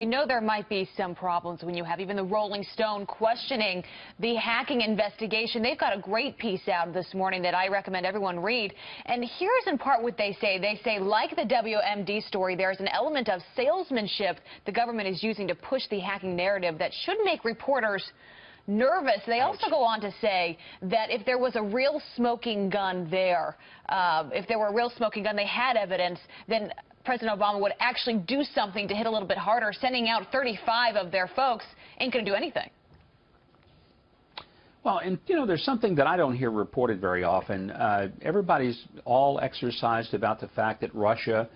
You know there might be some problems when you have even the Rolling Stone questioning the hacking investigation. They've got a great piece out this morning that I recommend everyone read. And here's in part what they say. They say, like the WMD story, there's an element of salesmanship the government is using to push the hacking narrative that should make reporters nervous. They also go on to say that if there was a real smoking gun there, if there were a real smoking gun, they had evidence, then President Obama would actually do something to hit a little bit harder. Sending out 35 of their folks ain't going to do anything. Well, and, you know, there's something that I don't hear reported very often. Everybody's all exercised about the fact that Russia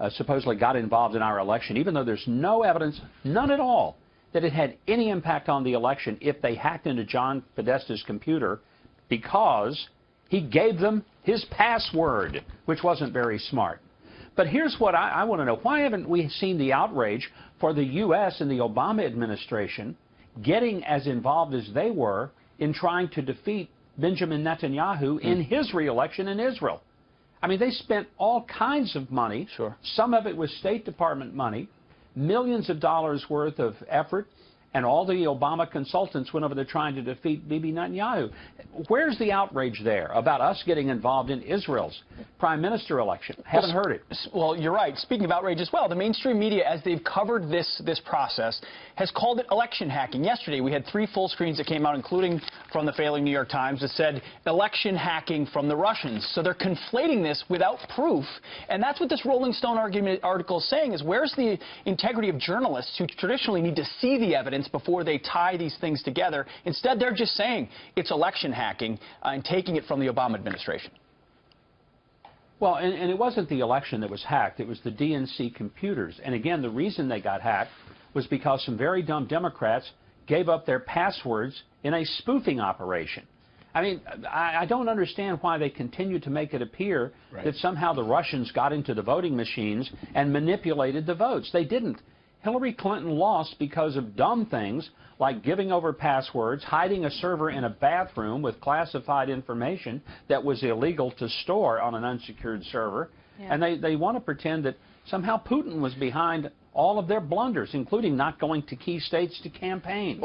supposedly got involved in our election, even though there's no evidence, none at all, that it had any impact on the election if they hacked into John Podesta's computer, because he gave them his password, which wasn't very smart. But here's what I want to know. Why haven't we seen the outrage for the U.S. and the Obama administration getting as involved as they were in trying to defeat Benjamin Netanyahu in his re-election in Israel? I mean, they spent all kinds of money. Sure. Some of it was State Department money, millions of dollars worth of effort, and all the Obama consultants went over there trying to defeat Bibi Netanyahu. Where's the outrage there about us getting involved in Israel's prime minister election? Haven't heard it. Well, you're right. Speaking of outrage as well, the mainstream media, as they've covered this process, has called it election hacking. Yesterday, we had 3 full screens that came out, including from the failing New York Times, that said election hacking from the Russians. So they're conflating this without proof, and that's what this Rolling Stone article is saying, is where's the integrity of journalists who traditionally need to see the evidence before they tie these things together? Instead, they're just saying it's election hacking and taking it from the Obama administration. Well, and it wasn't the election that was hacked. It was the DNC computers. And again, the reason they got hacked was because some very dumb Democrats gave up their passwords in a spoofing operation. I mean, I don't understand why they continue to make it appear that somehow the Russians got into the voting machines and manipulated the votes. They didn't. Hillary Clinton lost because of dumb things like giving over passwords, hiding a server in a bathroom with classified information that was illegal to store on an unsecured server. Yeah. And they want to pretend that somehow Putin was behind all of their blunders, including not going to key states to campaign.